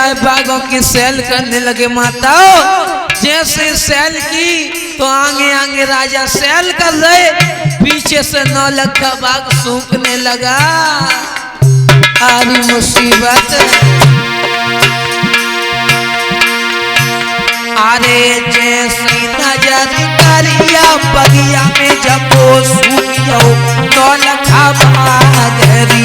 गाय बागों की सैल करने लगे माताओं। जैसे सैल की तो आगे आगे राजा सैल कर रहे, पीछे से नौलखा बाग सूखने लगा। आरी मुसीबत, अरे जैसी नजर करिया बगिया में जब वो सूखियो नौलखा बागरी।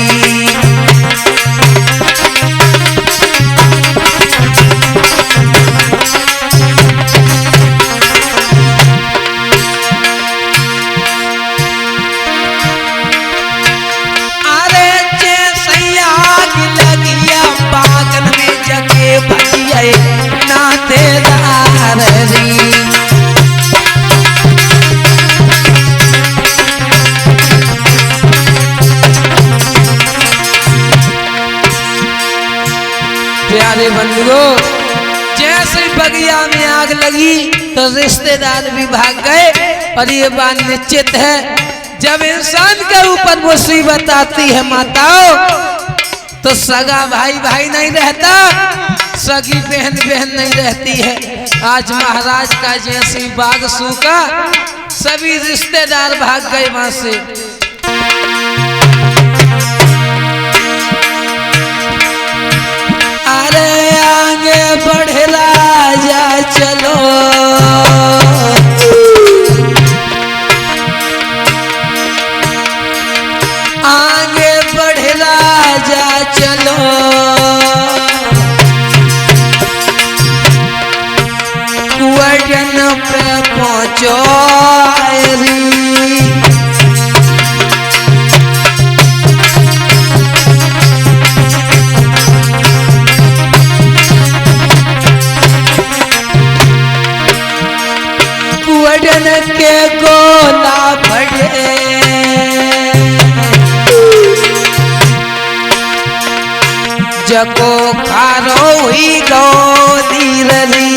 प्यारे बंधुओं, जैसे बगिया में आग लगी तो रिश्तेदार भी भाग गए। और ये बात निश्चित है, जब इंसान के ऊपर मुसीबत आती है माताओं, तो सगा भाई भाई नहीं रहता, सगी बहन बहन नहीं रहती है। आज महाराज का जैसे बाग सूखा, सभी रिश्तेदार भाग गए वहां से। अरे आगे बढ़े राजा चलो, आगे बढ़े राजा चलो, कुआजन पे पहुंचो री। के गोला बढ़े, जको खारो हुई गोदी रली।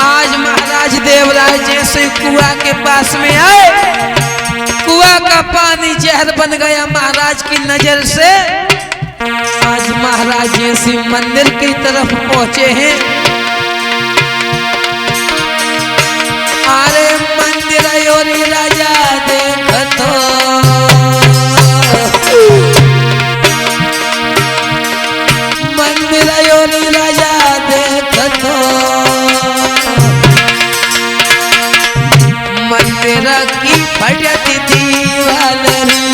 आज महाराज देवराज जैसे कुआं के पास में आए, कुआं का पानी जहर बन गया महाराज की नजर से। आज महाराज जैसे मंदिर की तरफ पहुंचे हैं। अरे मंदिर योरी राजा देख तो, मंदिर योरी राजा देख तो, मंदिर की फटती दीवालरी।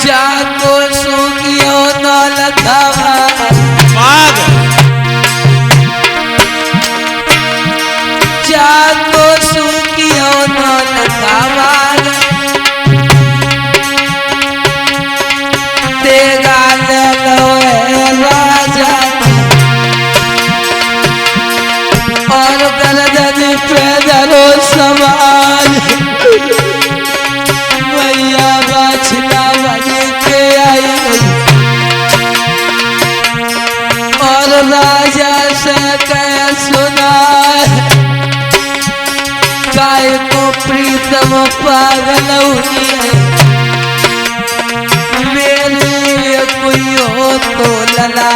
जाको सूखियो नौलखा बाग, जाको सूखियो नौलखा बाग, देगा ले लो राजा और गर्दन पे धरो सवाल। मैया बाछला बन के आई और राजा से कह सुना, काय को प्रीतम पागल हुई है, मेरे लिए कोई हो तो लला,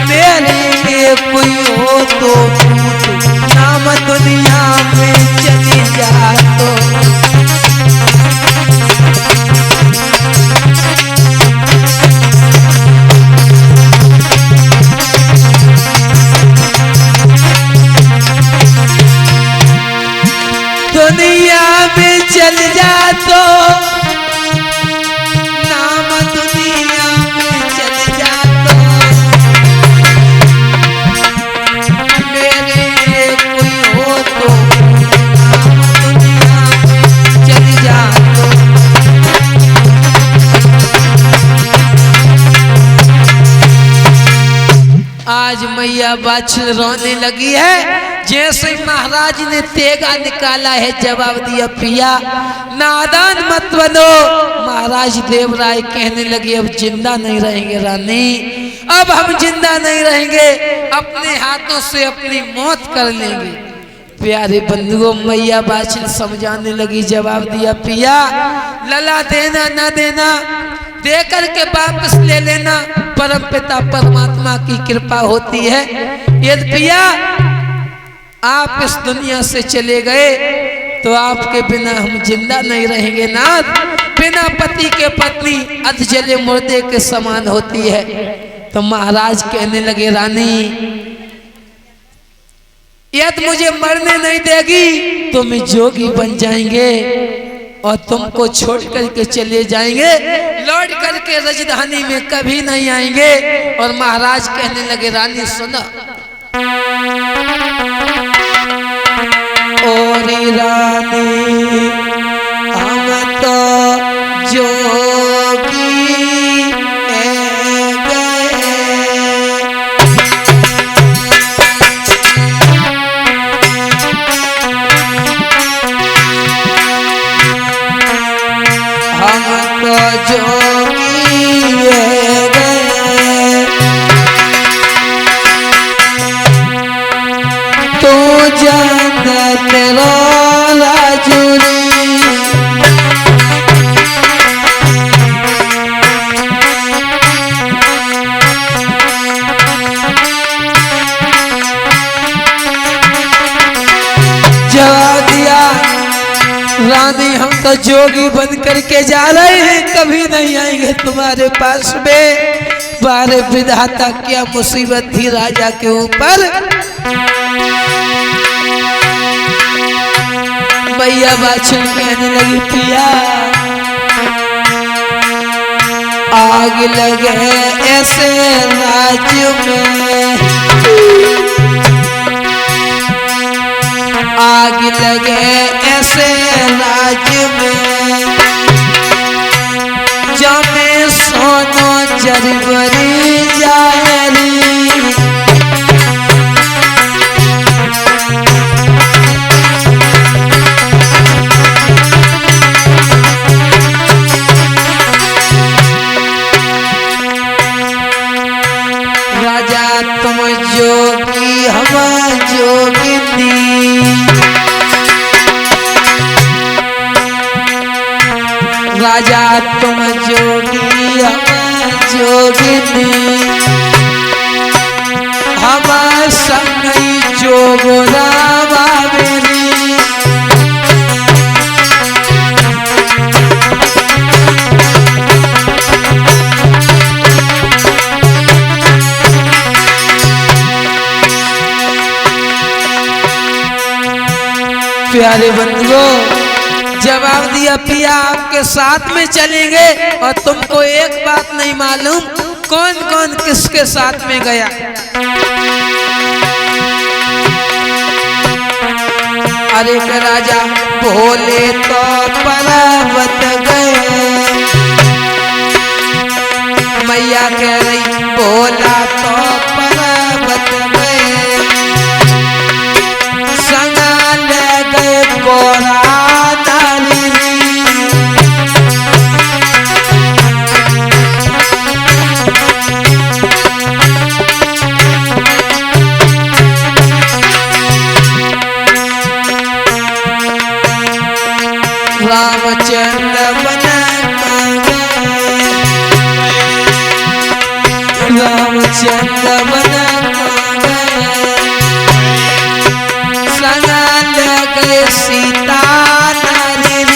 मेरे लिए कोई हो तो पूछ, नाम दुनिया में चली जा तो। दुनिया में चल जा तो, नाम दुनिया में चल जा तो, मेरे लिए कोई हो तो, नाम दुनिया में चल जा तो। आज मैया बाछल रोने लगी है। जैसे महाराज ने तेगा निकाला है जवाब दिया पिया नादान मत बनो। महाराज देवराय कहने लगे अब जिंदा नहीं रहेंगे रानी, अब हम जिंदा नहीं रहेंगे, अपने हाथों से अपनी मौत कर लेंगे। प्यारे बंधुओं मैया बाछिल समझाने लगी, जवाब दिया पिया लला देना ना देना दे करके वापस ले लेना, परम पिता परमात्मा की कृपा होती है। यदि पिया आप इस दुनिया से चले गए तो आपके बिना हम जिंदा नहीं रहेंगे नाथ। बिना पति के पत्नी अधजले मुर्दे के समान होती है। तो महाराज कहने लगे रानी यदि मुझे मरने नहीं देगी तो मैं जोगी बन जाएंगे और तुमको छोड़ करके चले जाएंगे, लौट करके राजधानी में कभी नहीं आएंगे। और महाराज कहने लगे रानी सुनो, ओरी रानी हम तो जोगी रानी हम तो जोगी बन करके जा रहे हैं, कभी नहीं आएंगे तुम्हारे पास में। बारे विधाता क्या मुसीबत थी राजा के ऊपर। मैया बाछिल कहने लगी पिया आग लगे ऐसे राज्य में, आग लगे ऐसे राज्य में, जमे सोनो जरबरी जारी। राजा तुम जोगी हम जोगिनी, राजा तुम जोगी हम जोगिनी, हम संगई जोगरा बाबेरी। प्यारे बंधुओं जवाब दिया पिया आपके साथ में चलेंगे। और तुमको एक बात नहीं मालूम कौन कौन किसके साथ में गया। अरे के राजा भोले तो पर्वत गए, मैया कह रही भोला तो पर्वत गए, संगा ले गए कोरा रामचंद्र बना रामचंद्र बना संगा लगे सीता नारी।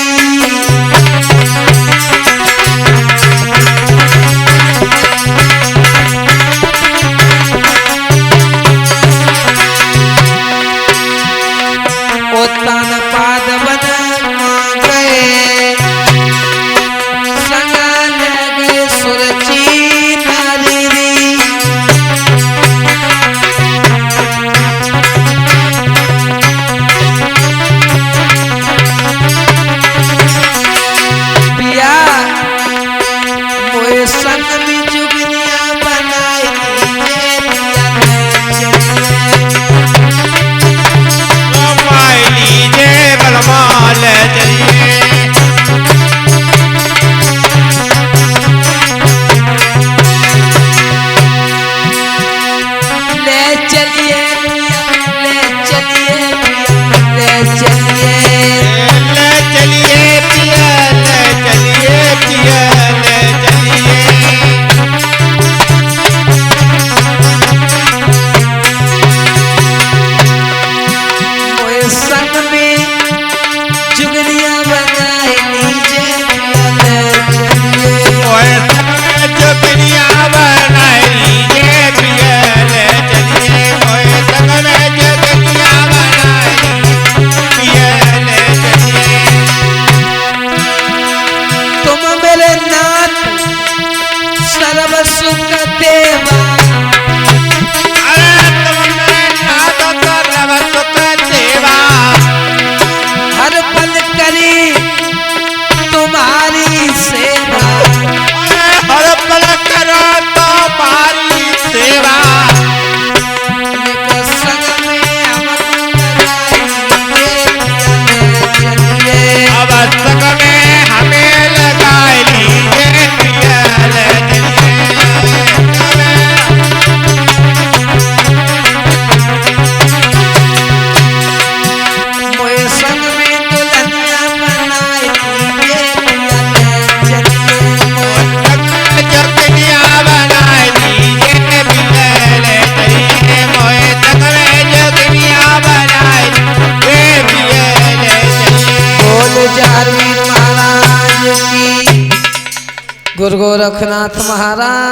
ओ तन पाद बना गुरु गोरखनाथ महाराज।